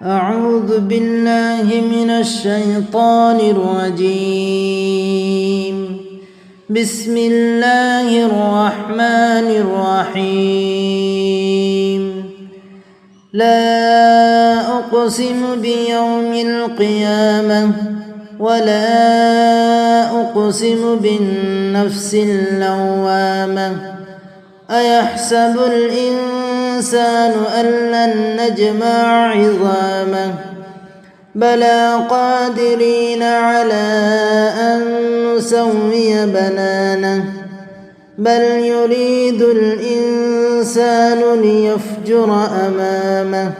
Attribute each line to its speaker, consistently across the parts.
Speaker 1: أعوذ بالله من الشيطان الرجيم. بسم الله الرحمن الرحيم. لا أقسم بيوم القيامة ولا أقسم بالنفس اللوامة. أيحسب الإنسان أن لن نجمع عظامه بلى قادرين على أن نسوي بنانه بل يريد الإنسان ليفجر أمامه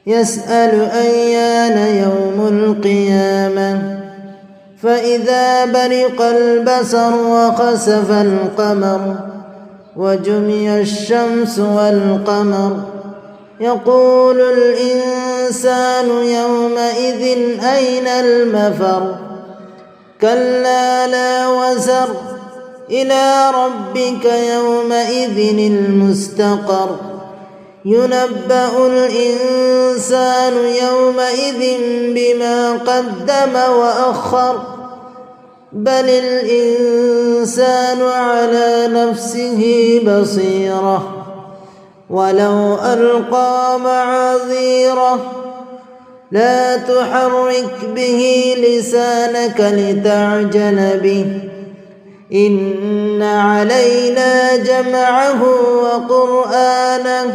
Speaker 1: يسأل أيان يوم القيامة فإذا برق البصر وخسف القمر وجمع الشمس والقمر يقول الإنسان يومئذ أين المفر كلا لا وزر إلى ربك يومئذ المستقر ينبأ الإنسان يومئذ بما قدم وأخر بل الإنسان على نفسه بصيرة ولو ألقى معاذيره لا تحرك به لسانك لتعجل به إن علينا جمعه وقرآنه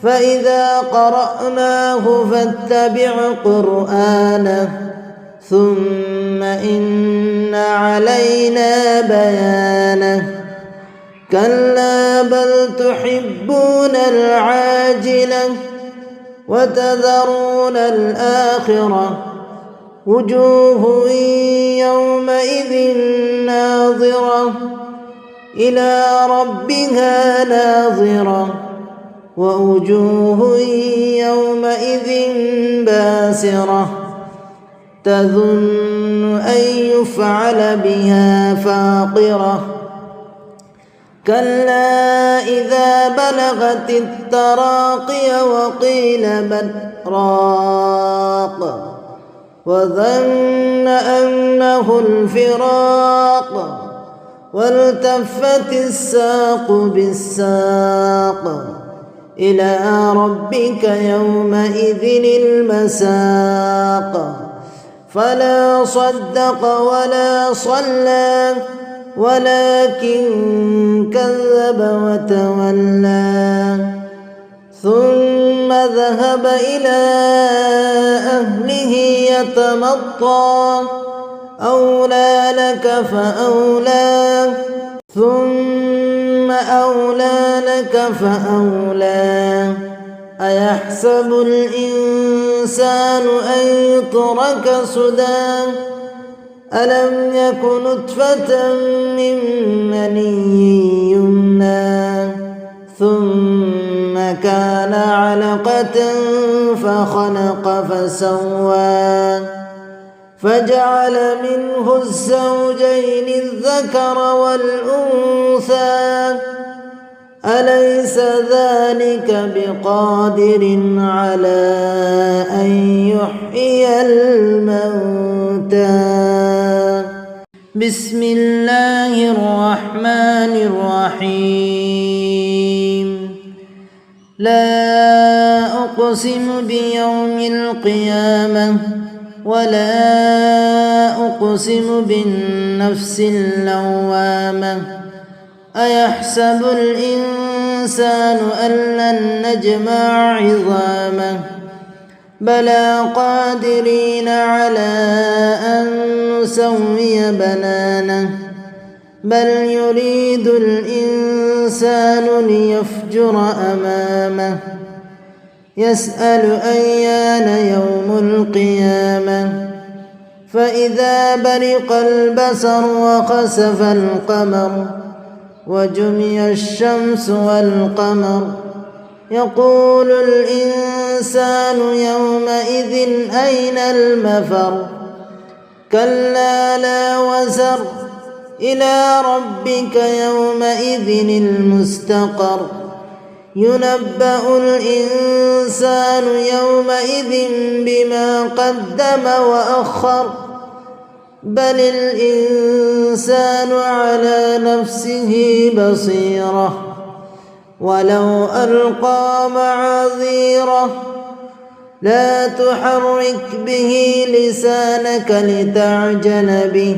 Speaker 1: فإذا قرأناه فاتبع قرآنه ثم إن علينا بيانه كلا بل تحبون العاجلة وتذرون الآخرة وجوه يومئذ ناظرة إلى ربها ناظرة ووجوه يومئذ باسرة تظن أن يفعل بها فاقرة كلا إذا بلغت التراقي وقيل من راق وظن أنه الفراق والتفت الساق بالساق إلى ربك يومئذ المساق فلا صدق ولا صلى ولكن كذب وتولى ثم ذهب إلى أهله يتمطى أولى لك فأولى ثم أولى لك فأولى أيحسب الإنسان أن يترك سدى ألم يك نطفة من مني يمنى ثم كان علقة فخلق فسوى فجعل منه الزوجين الذكر والأنثى أليس ذلك بقادر على أن يحيي الموتى بسم الله الرحمن الرحيم. لا أقسم بيوم القيامة ولا أقسم بالنفس اللوامة. أيحسب الإنسان أن لن نجمع عظامه بلى قادرين على أن نسوي بنانه بل يريد الإنسان ليفجر أمامه يسأل أيان يوم القيامة فإذا برق البصر وخسف القمر وجمع الشمس والقمر يقول الإنسان يومئذ أين المفر كلا لا وزر إلى ربك يومئذ المستقر ينبأ الإنسان يومئذ بما قدم وأخر بل الإنسان على نفسه بصيرة ولو ألقى معاذيره لا تحرك به لسانك لتعجل به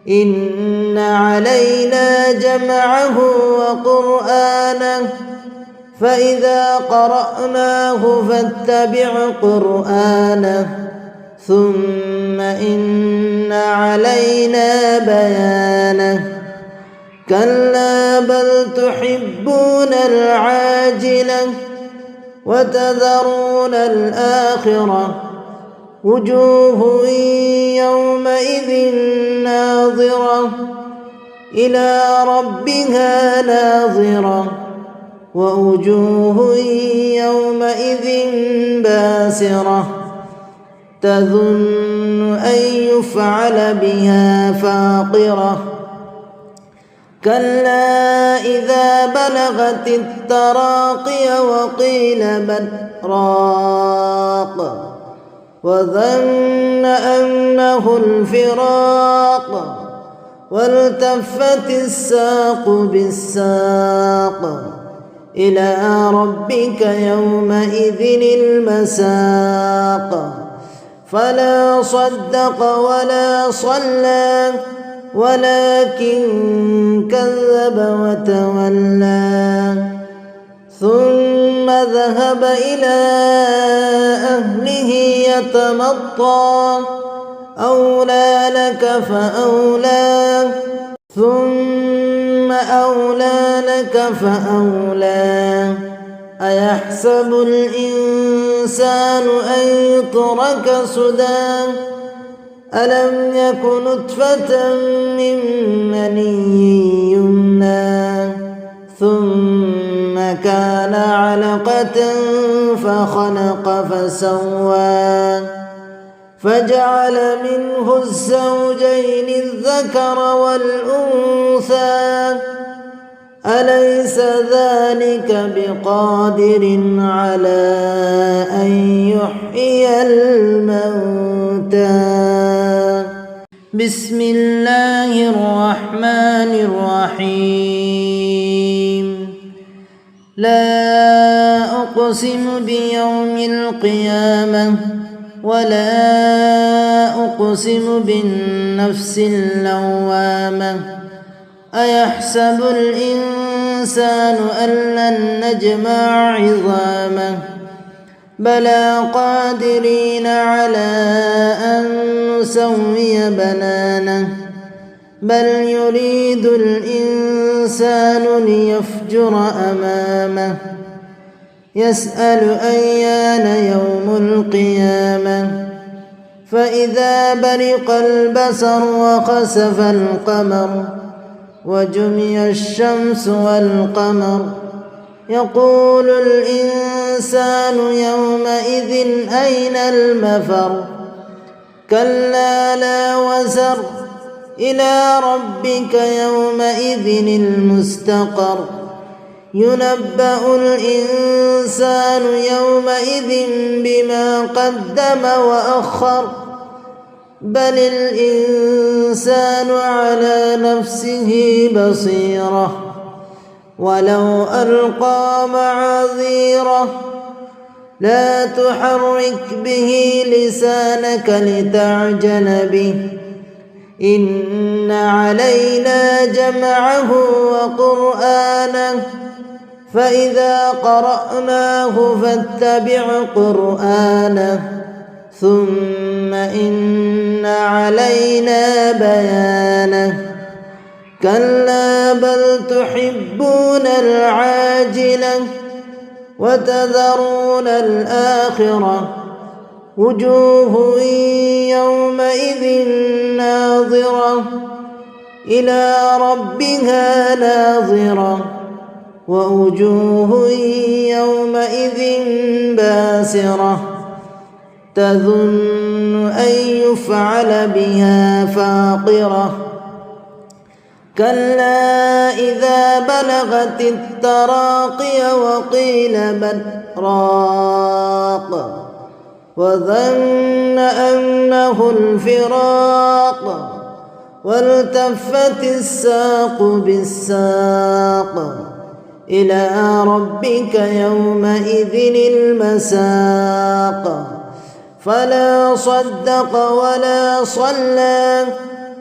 Speaker 1: إن علينا جمعه وقرآنه فإذا قرأناه فاتبع قرآنه ثم إن علينا بيانه كلا بل تحبون العاجلة وتذرون الآخرة وجوه يومئذ ناظرة إلى ربها ناظرة ووجوه يومئذ باسرة تظن أن يفعل بها فاقرة كلا إذا بلغت التراقي وقيل من راق وظن أنه الفراق والتفت الساق بالساق إلى ربك يومئذ المساق فلا صدق ولا صلى ولكن كذب وتولى ثم ذهب إلى أهله يتمطى أولى لك فأولى ثم أولى لك فأولى أيحسب الإنسان أن يترك سدى ألم يك نطفة من مني يمنى ثم كان علقة فخلق فسوى فجعل منه الزوجين الذكر والأنثى أليس ذلك بقادر على أن يحيي الموتى بسم الله الرحمن الرحيم لا أقسم بيوم القيامة ولا أقسم بالنفس اللوامة أيحسب الإنسان أن لن نجمع عظامه بلى قادرين على أن نسوي بنانه بل يريد الإنسان ليفجر أمامه يسأل أيان يوم القيامة فإذا برق البصر وخسف القمر وجمع الشمس والقمر يقول الإنسان يومئذ أين المفر كلا لا وزر إلى ربك يومئذ المستقر ينبأ الإنسان يومئذ بما قدم وأخر بل الإنسان على نفسه بصيرة ولو ألقى معاذيره لا تحرك به لسانك لتعجل به إن علينا جمعه وقرآنه فإذا قرأناه فاتبع قرآنه ثم إن علينا بيانه كلا بل تحبون العاجلة وتذرون الآخرة وجوه يومئذ ناظرة إلى ربها ناظرة ووجوه يومئذ باسرة تظن أن يفعل بها فاقرة كلا إذا بلغت التراقي وقيل من راق وظن أنه الفراق والتفت الساق بالساق إلى ربك يومئذ المساق فلا صدق ولا صلى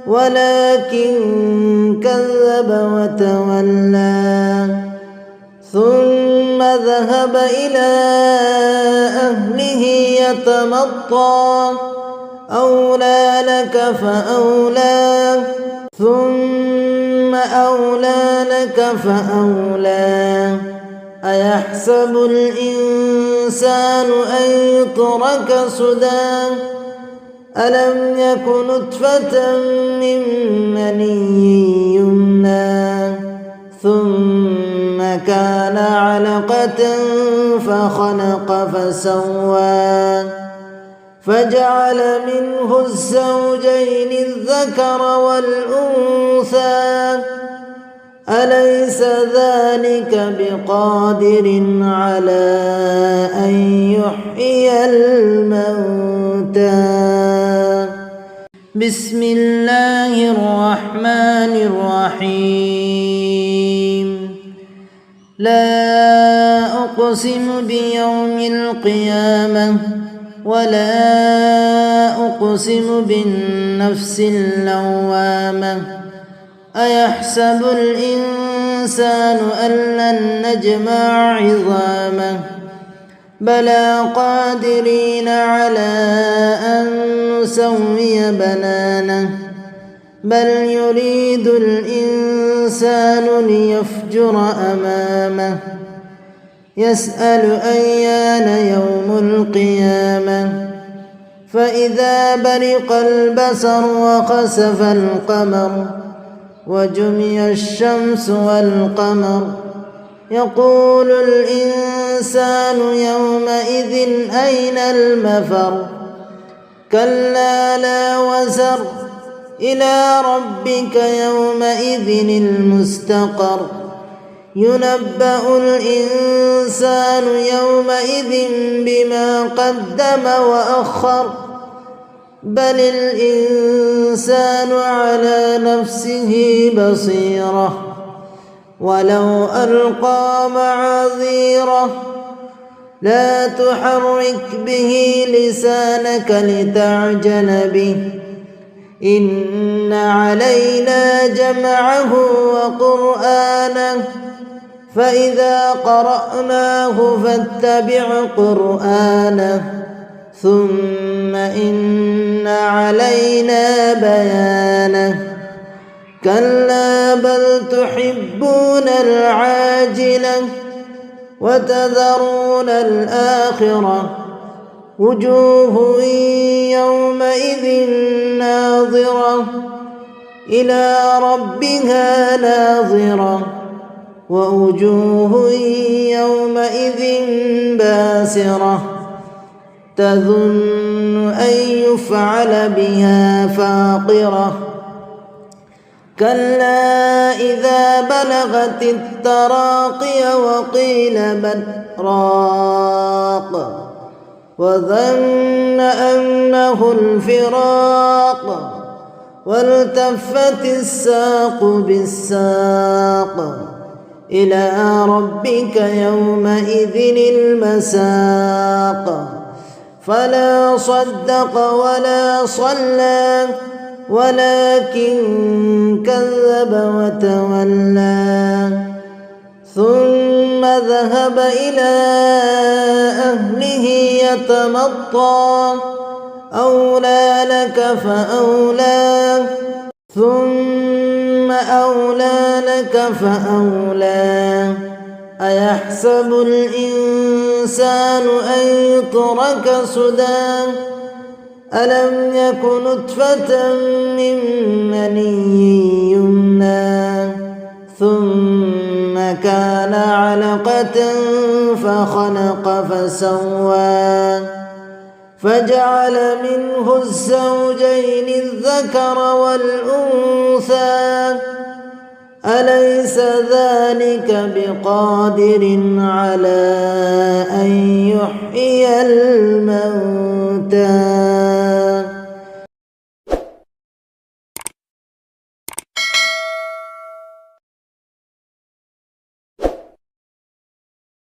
Speaker 1: ولكن كذب وتولى ثم ذهب إلى أهله يتمطى أولى لك فأولى ثم أولى لك فأولى أيحسب الإنسان أن يترك سدى ألم يك نطفة من مني يمنى ثم كان علقة فخلق فسوى فجعل منه الزوجين الذكر والأنثى أليس ذلك بقادر على أن يحيي الموتى بسم الله الرحمن الرحيم لا أقسم بيوم القيامة ولا أقسم بالنفس اللوامة أيحسب الإنسان أن لن نجمع عظامه بلى قادرين على أن نسوي بنانه بل يريد الإنسان ليفجر أمامه يسأل أيان يوم القيامة فإذا برق البصر وخسف القمر وجمع الشمس والقمر يقول الإنسان يومئذ أين المفر كلا لا وزر إلى ربك يومئذ المستقر ينبأ الإنسان يومئذ بما قدم وأخر بل الإنسان على نفسه بصيرة ولو ألقى معاذيره لا تحرك به لسانك لتعجل به إن علينا جمعه وقرآنه فإذا قرأناه فاتبع قرآنه ثم إن علينا بيانه كلا بل تحبون العاجلة وتذرون الآخرة وجوه يومئذ ناظرة إلى ربها ناظرة ووجوه يومئذ باسرة تظن أن يفعل بها فاقرة كلا إذا بلغت التراقي وقيل من راق وظن أنه الفراق والتفت الساق بالساق إلى ربك يومئذ المساق فلا صدق ولا صلى ولكن كذب وتولى ثم ذهب إلى أهله يتمطى أولى لك فأولى ثم أولى لك فأولى أيحسب الإنسان أن يترك سدى ألم يك نطفة من مني يمنى ثم كان علقة فخلق فسوى فجعل منه الزوجين الذكر والأنثى أليس ذلك بقادر على أن يحيي الموتى